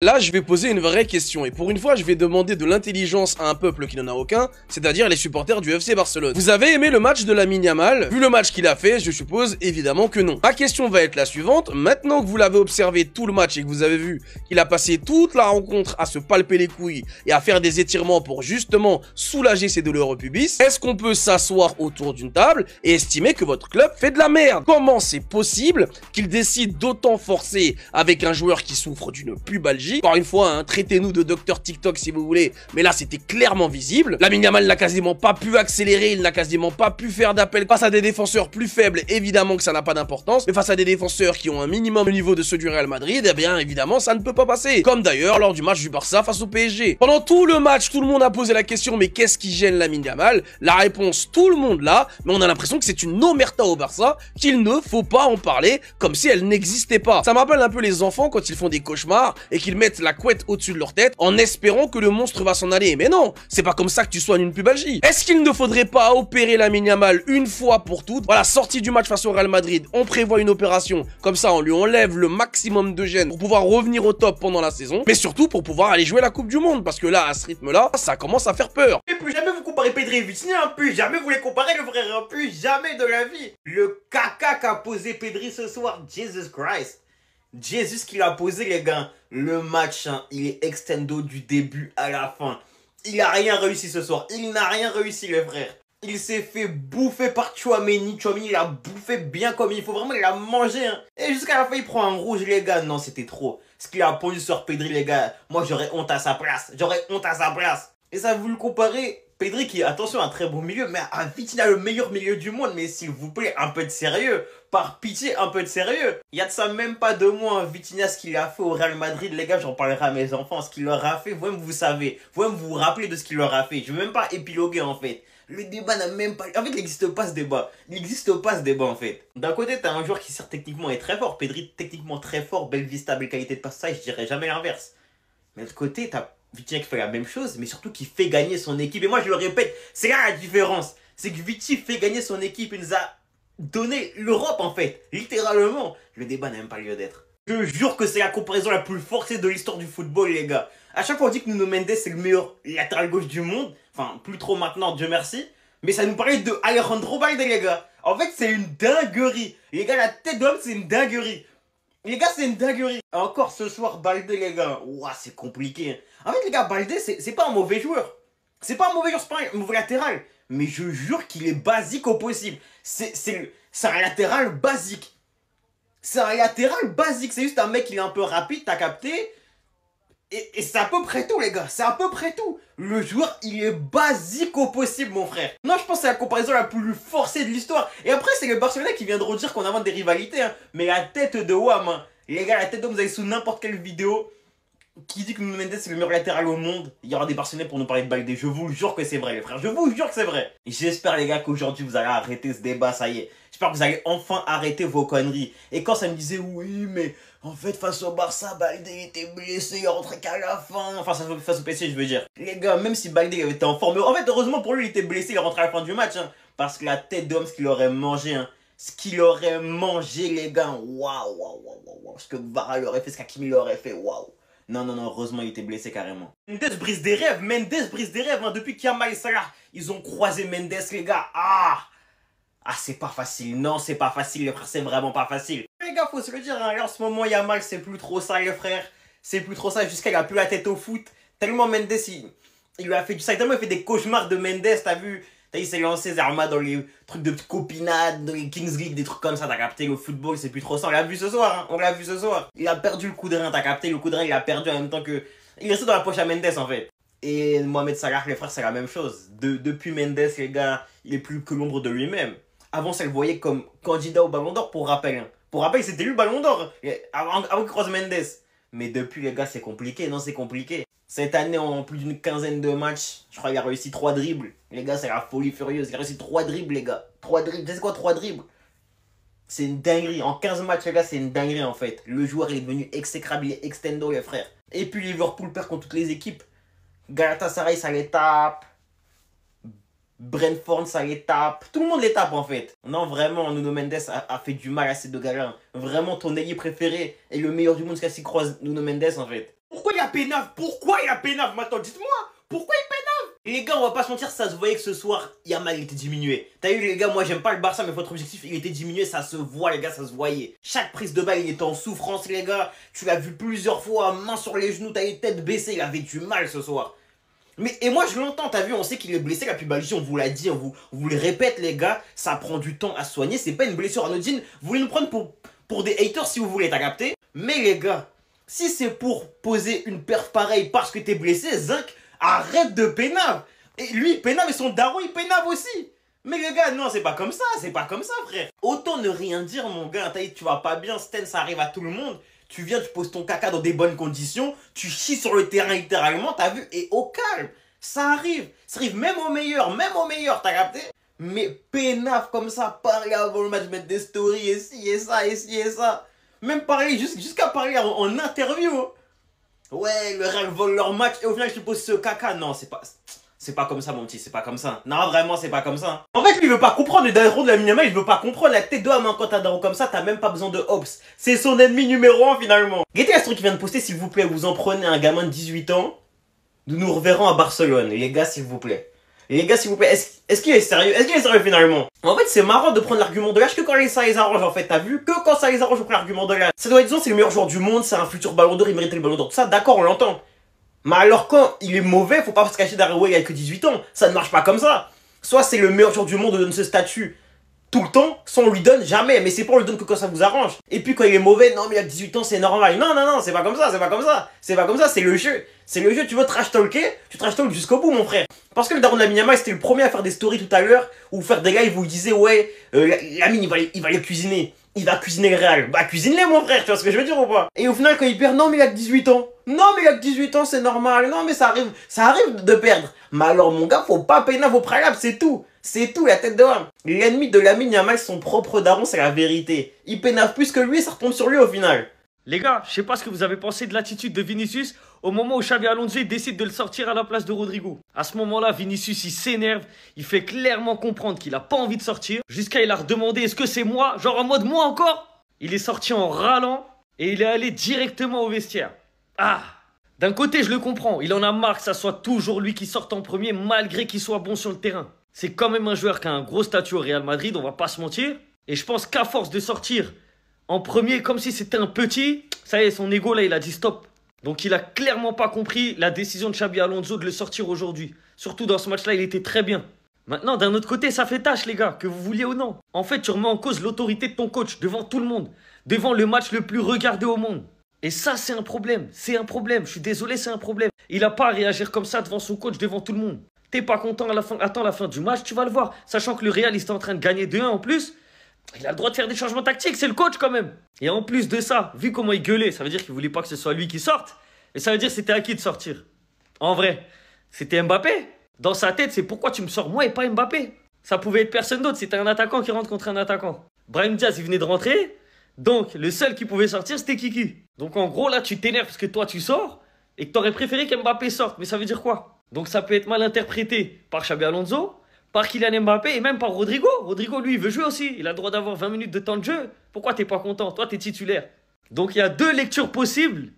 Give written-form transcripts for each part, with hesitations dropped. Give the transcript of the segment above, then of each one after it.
Là, je vais poser une vraie question, et pour une fois, je vais demander de l'intelligence à un peuple qui n'en a aucun, c'est-à-dire les supporters du FC Barcelone. Vous avez aimé le match de Lamine Yamal? Vu le match qu'il a fait, je suppose évidemment que non. Ma question va être la suivante, maintenant que vous l'avez observé tout le match et que vous avez vu qu'il a passé toute la rencontre à se palper les couilles et à faire des étirements pour justement soulager ses douleurs au pubis, est-ce qu'on peut s'asseoir autour d'une table et estimer que votre club fait de la merde? Comment c'est possible qu'il décide d'autant forcer avec un joueur qui souffre d'une pubalgie? Encore une fois, hein, traitez-nous de docteur TikTok si vous voulez, mais là c'était clairement visible. Lamine Yamal n'a quasiment pas pu accélérer, il n'a quasiment pas pu faire d'appel face à des défenseurs plus faibles, évidemment que ça n'a pas d'importance, mais face à des défenseurs qui ont un minimum le niveau de ceux du Real Madrid, eh bien évidemment ça ne peut pas passer. Comme d'ailleurs lors du match du Barça face au PSG. Pendant tout le match, tout le monde a posé la question, mais qu'est-ce qui gêne Lamine Yamal? La réponse, tout le monde là, mais on a l'impression que c'est une omerta au Barça, qu'il ne faut pas en parler, comme si elle n'existait pas. Ça me rappelle un peu les enfants quand ils font des cauchemars et qu'ils mettent la couette au-dessus de leur tête en espérant que le monstre va s'en aller. Mais non, c'est pas comme ça que tu soignes une pubalgie. Est-ce qu'il ne faudrait pas opérer Lamine Yamal une fois pour toutes? Voilà, sortie du match face au Real Madrid, on prévoit une opération, comme ça on lui enlève le maximum de gêne pour pouvoir revenir au top pendant la saison, mais surtout pour pouvoir aller jouer la Coupe du Monde, parce que là, à ce rythme-là, ça commence à faire peur. Et plus jamais vous comparez Pedri et Vitinha, plus jamais vous les comparez le frère, plus jamais de la vie. Le caca qu'a posé Pedri ce soir, Jesus Christ. Jesus qui l'a posé les gars. Le match, hein, il est extendo du début à la fin. Il a rien réussi ce soir. Il n'a rien réussi les frères. Il s'est fait bouffer par Tchouaméni. Tchouaméni l'a bouffé bien comme il faut. Vraiment, il l'a mangé. Hein. Et jusqu'à la fin, il prend un rouge les gars. Non, c'était trop. Ce qu'il a pondu sur Pedri les gars. Moi, j'aurais honte à sa place. J'aurais honte à sa place. Et ça, vous le comparez. Pedri qui, attention, un très bon milieu, mais à Vitinha le meilleur milieu du monde. Mais s'il vous plaît, un peu de sérieux. Par pitié, un peu de sérieux. Il y a de ça même pas 2 mois, Vitinha, ce qu'il a fait au Real Madrid, les gars, j'en parlerai à mes enfants. Ce qu'il leur a fait, vous-même vous savez. Vous-même vous vous rappelez de ce qu'il leur a fait. Je veux même pas épiloguer en fait. Le débat n'a même pas... En fait, il n'existe pas ce débat. Il n'existe pas ce débat en fait. D'un côté, t'as un joueur qui certes techniquement est très fort. Pedri, techniquement très fort. Belle vista, belle qualité de passage, je dirais jamais l'inverse. Mais de l'autre côté, t'as Vitinha qui fait la même chose, mais surtout qui fait gagner son équipe. Et moi, je le répète, c'est là la différence. C'est que Viti fait gagner son équipe. Il nous a donné l'Europe en fait. Littéralement. Le débat n'a même pas lieu d'être. Je jure que c'est la comparaison la plus forcée de l'histoire du football, les gars. À chaque fois, on dit que Nuno Mendes c'est le meilleur latéral gauche du monde. Enfin, plus trop maintenant, Dieu merci. Mais ça nous parlait de Alejandro Balde, les gars. En fait, c'est une dinguerie. Les gars, la tête d'homme, c'est une dinguerie. Les gars, c'est une dinguerie. Encore ce soir, Balde, les gars. Ouah, c'est compliqué. En fait, les gars, Balde, c'est pas un mauvais joueur. C'est pas un mauvais joueur, c'est pas un mauvais latéral. Mais je jure qu'il est basique au possible. C'est un latéral basique. C'est un latéral basique. C'est juste un mec qui est un peu rapide, t'as capté. Et c'est à peu près tout, les gars. C'est à peu près tout. Le joueur, il est basique au possible, mon frère. Non, je pense que c'est la comparaison la plus forcée de l'histoire. Et après, c'est le Barcelonais qui viendront dire qu'on invente des rivalités. Hein. Mais la tête de Wam, hein. Les gars, la tête d'homme, vous avez sous n'importe quelle vidéo qui dit que Nuno Mendes c'est le meilleur latéral au monde. Il y aura des Barcelonais pour nous parler de Balde. Je vous jure que c'est vrai, les frères. Je vous jure que c'est vrai. J'espère, les gars, qu'aujourd'hui, vous allez arrêter ce débat, ça y est. J'espère que vous allez enfin arrêter vos conneries. Et quand ça me disait, oui, mais en fait, face au Barça, Balde était blessé, il rentrait qu'à la fin. Enfin, face au PSG, je veux dire. Les gars, même si Balde avait été en forme, en fait, heureusement pour lui, il était blessé, il rentrait à la fin du match. Hein, parce que la tête d'homme, ce qu'il aurait mangé, hein. Ce qu'il aurait mangé, les gars. Waouh, waouh, waouh, waouh. Ce que Vara aurait fait, ce qu'Hakimi aurait fait, waouh. Non, non, non, heureusement, il était blessé carrément. Mendes brise des rêves, Mendes brise des rêves. Hein. Depuis qu'Yamal et Salah, ils ont croisé Mendes, les gars. Ah, c'est pas facile. Non, c'est pas facile, les frères, c'est vraiment pas facile. Les gars, faut se le dire, hein. En ce moment, Yamal, c'est plus trop ça, les frères. C'est plus trop ça, jusqu'à il a plus la tête au foot. Tellement Mendes, il lui a fait du ça. Tellement il fait des cauchemars de Mendes, t'as vu? Il s'est lancé Zarma dans les trucs de copinade, dans les Kings League, des trucs comme ça, t'as capté, le football, c'est plus trop ça. On l'a vu ce soir, hein, on l'a vu ce soir. Il a perdu le coup de rein, t'as capté, le coup de rein, il a perdu en même temps que... Il est resté dans la poche à Mendes, en fait. Et Mohamed Salah, les frères, c'est la même chose. Depuis Mendes, les gars, il est plus que l'ombre de lui-même. Avant, ça le voyait comme candidat au Ballon d'Or, pour rappel. Hein. Pour rappel, c'était lui le Ballon d'Or, avant qu'il croise Mendes. Mais depuis, les gars, c'est compliqué, non, c'est compliqué. Cette année, en plus d'une quinzaine de matchs, je crois qu'il a réussi 3 dribbles. Les gars, c'est la folie furieuse. Il a réussi 3 dribbles, les gars. 3 dribbles. C'est quoi 3 dribbles? C'est une dinguerie. En 15 matchs, les gars, c'est une dinguerie, en fait. Le joueur, il est devenu exécrable, il est extendo, les frères. Et puis, Liverpool perd contre toutes les équipes. Galatasaray, ça les tape. Brentford, ça les tape. Tout le monde les tape, en fait. Non, vraiment, Nuno Mendes a fait du mal à ces deux gars-là. Vraiment, ton ailier préféré et le meilleur du monde, c'est qu'il croise Nuno Mendes, en fait. Pourquoi il a Pénave? Pourquoi il a Pénave? Maintenant, dites-moi, pourquoi il Pénave? Les gars, on va pas se mentir, ça se voyait que ce soir, Yamal était diminué. T'as vu les gars, moi j'aime pas le Barça, mais votre objectif, il était diminué, ça se voit les gars, ça se voyait. Chaque prise de balle, il était en souffrance les gars. Tu l'as vu plusieurs fois, main sur les genoux, t'as les têtes baissées, il avait du mal ce soir. Mais, et moi je l'entends, t'as vu, on sait qu'il est blessé, la pubalgie, on vous l'a dit, on vous le répète les gars, ça prend du temps à soigner, c'est pas une blessure anodine, vous voulez nous prendre pour des haters si vous voulez, t'as capté? Mais les gars, si c'est pour poser une perf pareille parce que t'es blessé, Zinc, arrête de Pénave. Et lui, il Pénave et son daron, il Pénave aussi. Mais les gars, non, c'est pas comme ça, frère. Autant ne rien dire, mon gars, tu vas pas bien, Sten, ça arrive à tout le monde. Tu viens, tu poses ton caca dans des bonnes conditions, tu chies sur le terrain littéralement, t'as vu, et au calme. Ça arrive même au meilleur, t'as capté? Mais Pénave comme ça, parler avant le match, mettre des stories, et ci et ça, et ci et ça. Même parler, jusqu'à parler en interview. Ouais, le Real vole leur match, et au final, tu poses ce caca. Non, c'est pas comme ça, mon petit, c'est pas comme ça. Non, vraiment, c'est pas comme ça. En fait, lui, il veut pas comprendre le daron de la Yamal, il veut pas comprendre la tête de la main quand t'as un daron comme ça, t'as même pas besoin de Hobbs. C'est son ennemi numéro 1 finalement. Guettez la story qui vient de poster, s'il vous plaît, vous en prenez un gamin de 18 ans. Nous nous reverrons à Barcelone, les gars, s'il vous plaît. Les gars, s'il vous plaît, est-ce qu'il est sérieux? Est-ce qu'il est sérieux finalement? En fait, c'est marrant de prendre l'argument de l'âge que quand ça les arrange, en fait. T'as vu? Que quand ça les arrange, on prend l'argument de l'âge. Ça doit être, disons, c'est le meilleur joueur du monde, c'est un futur ballon d'or, il mérite le ballon d'or. Tout ça, d'accord, on l'entend. Mais alors, quand il est mauvais, faut pas se cacher derrière, ouais, il a que 18 ans. Ça ne marche pas comme ça. Soit c'est le meilleur joueur du monde, on donne ce statut tout le temps, soit on lui donne jamais. Mais c'est pas on lui donne que quand ça vous arrange. Et puis quand il est mauvais, non, mais il a 18 ans, c'est normal. Non, non, non, c'est pas comme ça, c'est pas comme ça. C'est pas comme ça, c'est le jeu. C'est le jeu, tu veux trash talker, tu trash talk jusqu'au bout, mon frère. Parce que le daron de Lamine Yamal, c'était le premier à faire des stories tout à l'heure, où faire des gars, ils vous disaient, ouais, Lamine, il va les cuisiner. Il va cuisiner le Real. Bah, cuisine-les, mon frère, tu vois ce que je veux dire ou pas? Et au final, quand il perd, non, mais il a que 18 ans. Non, mais il a que 18 ans, c'est normal. Non, mais ça arrive de perdre. Mais alors, mon gars, faut pas peiner vos préalables, c'est tout. C'est tout, la tête de homme. L'ennemi de Lamine Yamal, son propre daron, c'est la vérité. Il pénave plus que lui, ça retombe sur lui au final. Les gars, je sais pas ce que vous avez pensé de l'attitude de Vinicius au moment où Xabi Alonso décide de le sortir à la place de Rodrigo. À ce moment-là, Vinicius, il s'énerve, il fait clairement comprendre qu'il a pas envie de sortir. Jusqu'à il a redemandé, est-ce que c'est moi? Genre en mode, moi encore? Il est sorti en râlant et il est allé directement au vestiaire. Ah! D'un côté, je le comprends, il en a marre que ça soit toujours lui qui sorte en premier malgré qu'il soit bon sur le terrain. C'est quand même un joueur qui a un gros statut au Real Madrid, on va pas se mentir. Et je pense qu'à force de sortir en premier, comme si c'était un petit, ça y est, son ego là, il a dit stop. Donc il a clairement pas compris la décision de Xabi Alonso de le sortir aujourd'hui. Surtout dans ce match-là, il était très bien. Maintenant, d'un autre côté, ça fait tâche les gars, que vous vouliez ou non. En fait, tu remets en cause l'autorité de ton coach devant tout le monde. Devant le match le plus regardé au monde. Et ça, c'est un problème. C'est un problème. Je suis désolé, c'est un problème. Il a pas à réagir comme ça devant son coach, devant tout le monde. T'es pas content à la fin, attends la fin du match, tu vas le voir. Sachant que le Real, il était en train de gagner 2-1 en plus. Il a le droit de faire des changements tactiques, c'est le coach quand même. Et en plus de ça, vu comment il gueulait, ça veut dire qu'il voulait pas que ce soit lui qui sorte. Et ça veut dire que c'était à qui de sortir? En vrai, c'était Mbappé. Dans sa tête, c'est pourquoi tu me sors moi et pas Mbappé. Ça pouvait être personne d'autre, c'était un attaquant qui rentre contre un attaquant. Brahim Diaz, il venait de rentrer. Donc, le seul qui pouvait sortir, c'était Kiki. Donc, en gros, là, tu t'énerves parce que toi, tu sors et que t'aurais préféré qu'Mbappé sorte. Mais ça veut dire quoi? Donc, ça peut être mal interprété par Xabi Alonso, par Kylian Mbappé et même par Rodrigo. Rodrigo, lui, il veut jouer aussi. Il a le droit d'avoir 20 minutes de temps de jeu. Pourquoi t'es pas content? Toi, t'es titulaire. Donc, il y a deux lectures possibles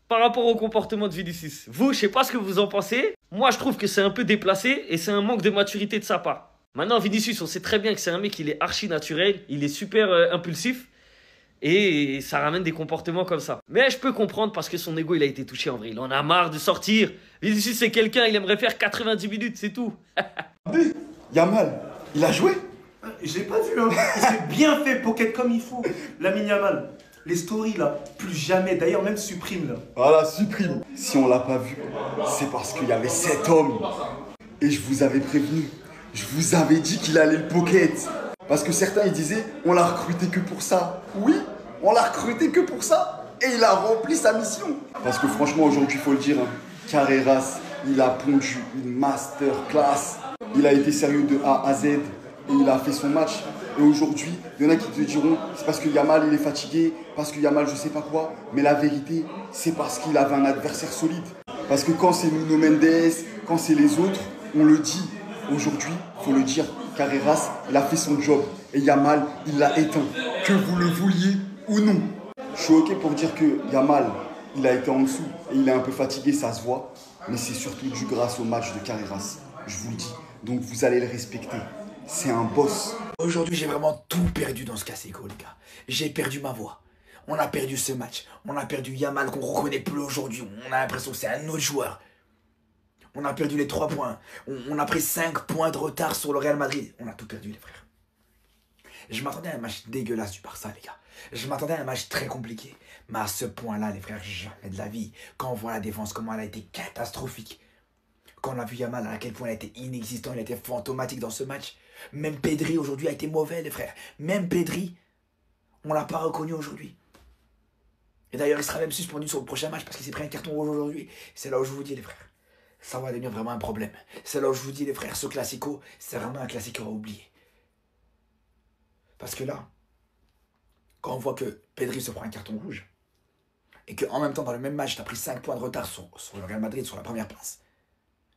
par rapport au comportement de Vinicius. Vous, je sais pas ce que vous en pensez. Moi, je trouve que c'est un peu déplacé et c'est un manque de maturité de sa part. Maintenant, Vinicius, on sait très bien que c'est un mec, il est archi naturel. Il est super impulsif. Et ça ramène des comportements comme ça. Mais je peux comprendre parce que son ego, il a été touché en vrai. Il en a marre de sortir. Vinicius, c'est quelqu'un, il aimerait faire 90 minutes, c'est tout. Yamal, il a joué? J'ai pas vu, hein. C'est bien fait, pocket comme il faut. Lamine Yamal, les stories là, plus jamais. D'ailleurs, même supprime là. Voilà, supprime. Si on l'a pas vu, c'est parce qu'il y avait 7 hommes. Et je vous avais prévenu. Je vous avais dit qu'il allait le pocket. Parce que certains, ils disaient, on l'a recruté que pour ça. Oui, on l'a recruté que pour ça. Et il a rempli sa mission. Parce que franchement, aujourd'hui, il faut le dire, hein, Carreras, il a pondu une masterclass. Il a été sérieux de A à Z. Et il a fait son match. Et aujourd'hui, il y en a qui te diront, c'est parce que Yamal, il est fatigué. Parce que Yamal, je sais pas quoi. Mais la vérité, c'est parce qu'il avait un adversaire solide. Parce que quand c'est Nuno Mendes, quand c'est les autres, on le dit. Aujourd'hui, il faut le dire, Carreras, il a fait son job. Et Yamal, il l'a éteint. Que vous le vouliez ou non. Je suis OK pour dire que Yamal, il a été en dessous et il est un peu fatigué, ça se voit. Mais c'est surtout dû grâce au match de Carreras, je vous le dis. Donc vous allez le respecter. C'est un boss. Aujourd'hui, j'ai vraiment tout perdu dans ce Classico, les gars. J'ai perdu ma voix. On a perdu ce match. On a perdu Yamal qu'on reconnaît plus aujourd'hui. On a l'impression que c'est un autre joueur. On a perdu les 3 points. On a pris 5 points de retard sur le Real Madrid. On a tout perdu, les frères. Je m'attendais à un match dégueulasse du Barça, les gars. Je m'attendais à un match très compliqué. Mais à ce point-là, les frères, jamais de la vie. Quand on voit la défense, comment elle a été catastrophique. Quand on a vu Yamal, à quel point il a été inexistant, il a été fantomatique dans ce match. Même Pedri, aujourd'hui, a été mauvais, les frères. Même Pedri, on l'a pas reconnu aujourd'hui. Et d'ailleurs, il sera même suspendu sur le prochain match parce qu'il s'est pris un carton rouge aujourd'hui. C'est là où je vous dis, les frères, ça va devenir vraiment un problème. C'est là où je vous dis, les frères, ce Classico, c'est vraiment un Classico à oublier. Parce que là, quand on voit que Pedri se prend un carton rouge, et qu'en même temps, dans le même match, tu as pris 5 points de retard sur le Real Madrid, sur la première place.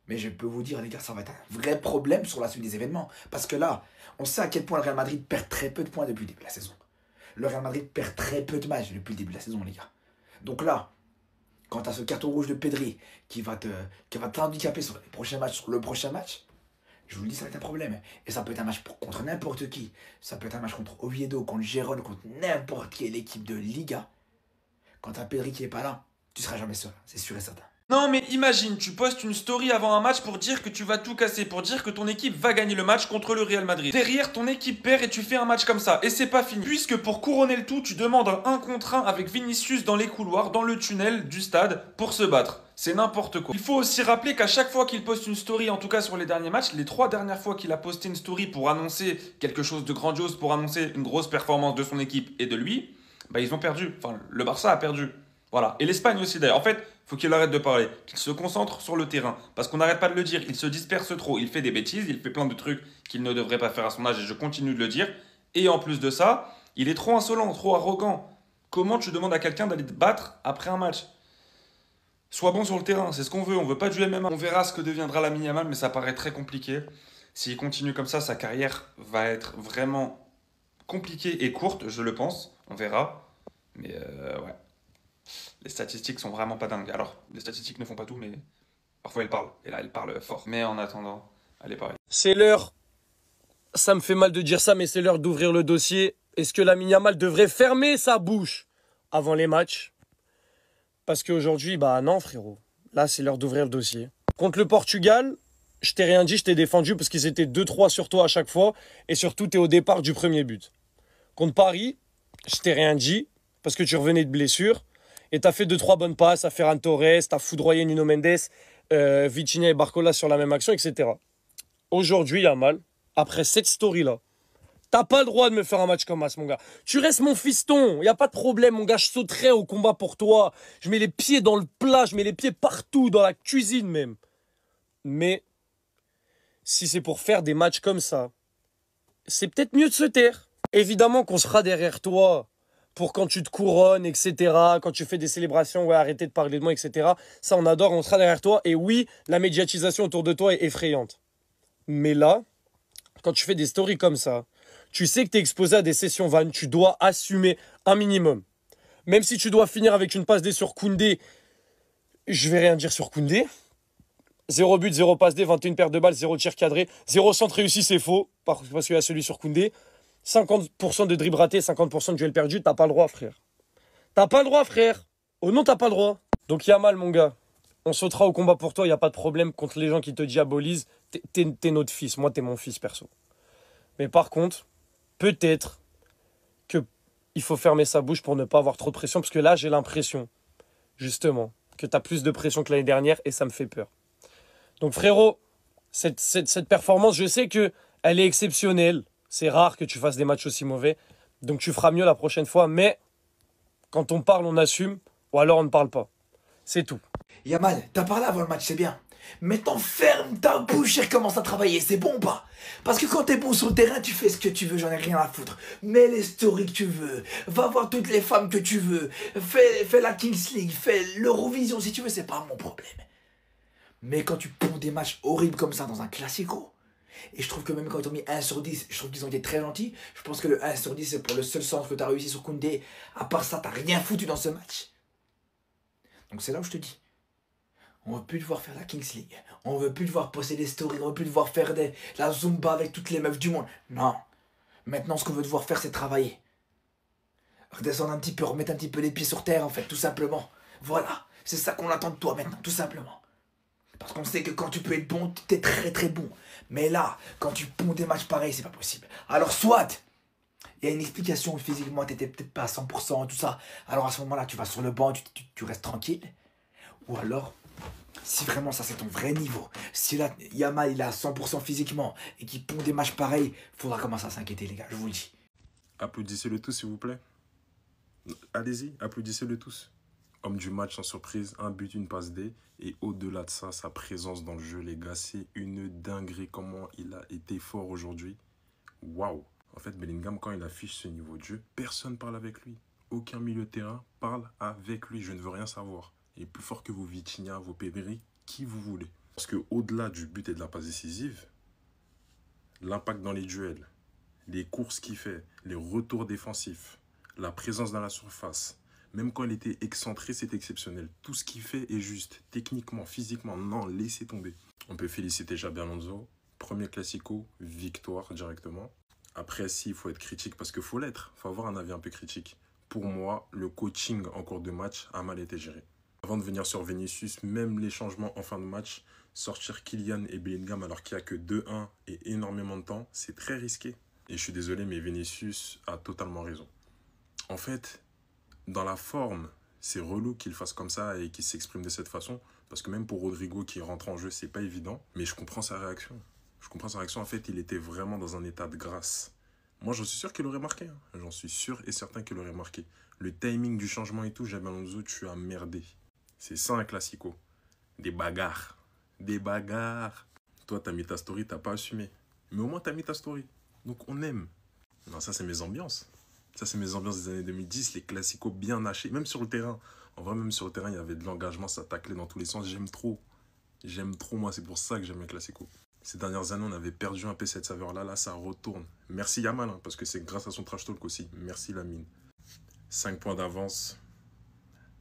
Mais je peux vous dire, les gars, ça va être un vrai problème sur la suite des événements. Parce que là, on sait à quel point le Real Madrid perd très peu de points depuis le début de la saison. Le Real Madrid perd très peu de matchs depuis le début de la saison, les gars. Donc là, quand tu as ce carton rouge de Pedri qui va t'handicaper sur les prochains matchs, sur le prochain match, je vous le dis, ça va être un problème. Et ça peut être un match contre n'importe qui. Ça peut être un match contre Oviedo, contre Gérone, contre n'importe quelle équipe de Liga. Quand tu as Pedri qui n'est pas là, tu ne seras jamais seul. C'est sûr et certain. Non mais imagine, tu postes une story avant un match pour dire que tu vas tout casser, pour dire que ton équipe va gagner le match contre le Real Madrid. Derrière, ton équipe perd et tu fais un match comme ça. Et c'est pas fini. Puisque pour couronner le tout, tu demandes un 1 contre 1 avec Vinicius dans les couloirs, dans le tunnel du stade, pour se battre. C'est n'importe quoi. Il faut aussi rappeler qu'à chaque fois qu'il poste une story, en tout cas sur les derniers matchs, les 3 dernières fois qu'il a posté une story pour annoncer quelque chose de grandiose, pour annoncer une grosse performance de son équipe et de lui, bah ils ont perdu. Enfin, le Barça a perdu. Voilà. Et l'Espagne aussi d'ailleurs. En fait, faut qu'il arrête de parler, qu'il se concentre sur le terrain. Parce qu'on n'arrête pas de le dire, il se disperse trop, il fait des bêtises, il fait plein de trucs qu'il ne devrait pas faire à son âge et je continue de le dire. Et en plus de ça, il est trop insolent, trop arrogant. Comment tu demandes à quelqu'un d'aller te battre après un match? Sois bon sur le terrain, c'est ce qu'on veut, on veut pas du MMA. On verra ce que deviendra Lamine Yamal, mais ça paraît très compliqué. S'il continue comme ça, sa carrière va être vraiment compliquée et courte, je le pense. On verra. Mais ouais. Les statistiques sont vraiment pas dingues. Alors, les statistiques ne font pas tout, mais parfois elles parlent. Et là, elles parlent fort. Mais en attendant, allez, pareil. C'est l'heure, ça me fait mal de dire ça, mais c'est l'heure d'ouvrir le dossier. Est-ce que Lamine Yamal devrait fermer sa bouche avant les matchs? Parce qu'aujourd'hui, bah non frérot. Là, c'est l'heure d'ouvrir le dossier. Contre le Portugal, je t'ai rien dit, je t'ai défendu parce qu'ils étaient 2-3 sur toi à chaque fois. Et surtout, t'es au départ du premier but. Contre Paris, je t'ai rien dit parce que tu revenais de blessure. Et t'as fait 2-3 bonnes passes à Ferran Torres, t'as foudroyé Nuno Mendes, Vitinha et Barcola sur la même action, etc. Aujourd'hui, Yamal, après cette story-là, t'as pas le droit de me faire un match comme ça, mon gars. Tu restes mon fiston, y a pas de problème, mon gars. Je sauterai au combat pour toi. Je mets les pieds dans le plat, je mets les pieds partout, dans la cuisine même. Mais si c'est pour faire des matchs comme ça, c'est peut-être mieux de se taire. Évidemment qu'on sera derrière toi pour quand tu te couronnes, etc., quand tu fais des célébrations, ouais, arrêtez de parler de moi, etc. Ça, on adore, on sera derrière toi. Et oui, la médiatisation autour de toi est effrayante. Mais là, quand tu fais des stories comme ça, tu sais que tu es exposé à des sessions vannes, tu dois assumer un minimum. Même si tu dois finir avec une passe D sur Koundé, je vais rien dire sur Koundé. 0 but, 0 passe D, 21 paires de balles, 0 tir cadré, 0 centre réussi, c'est faux, parce qu'il y a celui sur Koundé. 50% de dribble raté, 50% de duel perdu, t'as pas le droit, frère. T'as pas le droit, frère. Oh non, t'as pas le droit. Donc Yamal, mon gars, on sautera au combat pour toi, y a pas de problème contre les gens qui te diabolisent. T'es notre fils, moi t'es mon fils, perso. Mais par contre, peut-être qu'il faut fermer sa bouche pour ne pas avoir trop de pression, parce que là, j'ai l'impression, justement, que t'as plus de pression que l'année dernière, et ça me fait peur. Donc frérot, cette performance, je sais qu'elle est exceptionnelle. C'est rare que tu fasses des matchs aussi mauvais. Donc tu feras mieux la prochaine fois. Mais quand on parle, on assume. Ou alors on ne parle pas. C'est tout. Yamal, t'as parlé avant le match, c'est bien. Mais ferme ta bouche et recommence à travailler, c'est bon ou pas? Parce que quand t'es bon sur le terrain, tu fais ce que tu veux, j'en ai rien à foutre. Mets les stories que tu veux. Va voir toutes les femmes que tu veux. Fais la Kings League, fais l'Eurovision si tu veux, c'est pas mon problème. Mais quand tu ponds des matchs horribles comme ça dans un Classico, et je trouve que même quand ils ont mis 1 sur 10, je trouve qu'ils ont été très gentils. Je pense que le 1 sur 10, c'est pour le seul sens que tu as réussi sur Koundé. À part ça, t'as rien foutu dans ce match. Donc c'est là où je te dis. On veut plus devoir faire la Kings League. On veut plus devoir poster des stories. On veut plus devoir faire la Zumba avec toutes les meufs du monde. Non. Maintenant, ce qu'on veut devoir faire, c'est travailler. Redescendre un petit peu, remettre un petit peu les pieds sur terre, en fait, tout simplement. Voilà. C'est ça qu'on attend de toi maintenant, tout simplement. Parce qu'on sait que quand tu peux être bon, t'es très très bon. Mais là, quand tu ponds des matchs pareils, c'est pas possible. Alors soit, il y a une explication où physiquement t'étais peut-être pas à 100%, tout ça. Alors à ce moment-là, tu vas sur le banc, tu restes tranquille. Ou alors, si vraiment ça c'est ton vrai niveau, si là, Yamal il est à 100% physiquement et qu'il pond des matchs pareils, faudra commencer à s'inquiéter les gars, je vous le dis. Applaudissez-le tous s'il vous plaît. Allez-y, applaudissez-le tous. Homme du match sans surprise, un but, une passe D. Et au-delà de ça, sa présence dans le jeu, les gars, c'est une dinguerie comment il a été fort aujourd'hui. Waouh! En fait, Bellingham, quand il affiche ce niveau de jeu, personne parle avec lui. Aucun milieu de terrain parle avec lui. Je ne veux rien savoir. Il est plus fort que vos Vitinha, vos Pedri, qui vous voulez. Parce qu'au-delà du but et de la passe décisive, l'impact dans les duels, les courses qu'il fait, les retours défensifs, la présence dans la surface, même quand il était excentré, c'est exceptionnel. Tout ce qu'il fait est juste. Techniquement, physiquement, non, laissez tomber. On peut féliciter Xabi Alonso. Premier Classico, victoire directement. Après, si, il faut être critique parce qu'il faut l'être. Il faut avoir un avis un peu critique. Pour moi, le coaching en cours de match a mal été géré. Avant de venir sur Vinicius, même les changements en fin de match, sortir Kylian et Bellingham alors qu'il n'y a que 2-1 et énormément de temps, c'est très risqué. Et je suis désolé, mais Vinicius a totalement raison. En fait, dans la forme, c'est relou qu'il fasse comme ça et qu'il s'exprime de cette façon. Parce que même pour Rodrigo qui rentre en jeu, c'est pas évident. Mais je comprends sa réaction. Je comprends sa réaction. En fait, il était vraiment dans un état de grâce. Moi, j'en suis sûr qu'il aurait marqué. Hein. J'en suis sûr et certain qu'il aurait marqué. Le timing du changement et tout, Xabi Alonso, tu as merdé. C'est ça un classico. Des bagarres. Des bagarres. Toi, t'as mis ta story, t'as pas assumé. Mais au moins, t'as mis ta story. Donc, on aime. Non, ça, c'est mes ambiances. Ça, c'est mes ambiances des années 2010, les classicos bien hachés, même sur le terrain. En vrai, même sur le terrain, il y avait de l'engagement, ça taclait dans tous les sens. J'aime trop. J'aime trop, moi, c'est pour ça que j'aime les classicos. Ces dernières années, on avait perdu un peu cette saveur-là. Là, ça retourne. Merci Yamal, hein, parce que c'est grâce à son trash talk aussi. Merci Lamine. 5 points d'avance.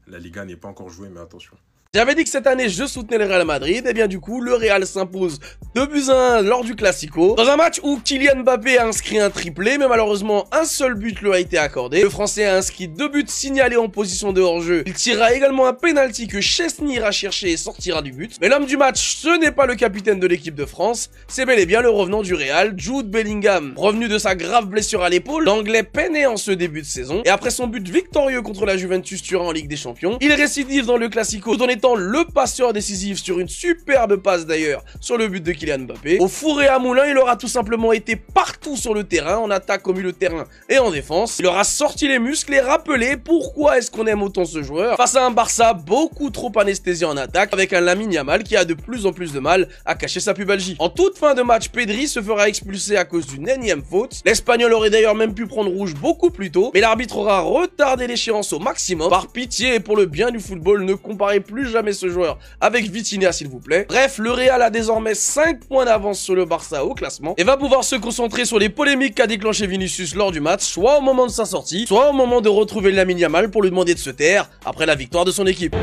La Liga n'est pas encore jouée, mais attention. J'avais dit que cette année je soutenais le Real Madrid, et bien du coup le Real s'impose 2-1 lors du Classico. Dans un match où Kylian Mbappé a inscrit un triplé, mais malheureusement un seul but lui a été accordé. Le Français a inscrit 2 buts signalés en position de hors-jeu. Il tirera également un penalty que Chesney ira chercher et sortira du but. Mais l'homme du match, ce n'est pas le capitaine de l'équipe de France, c'est bel et bien le revenant du Real, Jude Bellingham. Revenu de sa grave blessure à l'épaule, l'Anglais peinait en ce début de saison, et après son but victorieux contre la Juventus Turin en Ligue des Champions, il récidive dans le Classico tout en étant le passeur décisif sur une superbe passe d'ailleurs sur le but de Kylian Mbappé. Au four et à moulin, il aura tout simplement été partout sur le terrain, en attaque au milieu de terrain et en défense. Il aura sorti les muscles et rappelé pourquoi est-ce qu'on aime autant ce joueur face à un Barça beaucoup trop anesthésié en attaque, avec un Lamine Yamal qui a de plus en plus de mal à cacher sa pubalgie. En toute fin de match, Pedri se fera expulser à cause d'une énième faute. L'Espagnol aurait d'ailleurs même pu prendre rouge beaucoup plus tôt, mais l'arbitre aura retardé l'échéance au maximum. Par pitié et pour le bien du football, ne comparez plus jamais ce joueur avec Vitinha s'il vous plaît. Bref, le Real a désormais 5 points d'avance sur le Barça au classement et va pouvoir se concentrer sur les polémiques qu'a déclenché Vinicius lors du match, soit au moment de sa sortie, soit au moment de retrouver Lamine Yamal pour lui demander de se taire après la victoire de son équipe.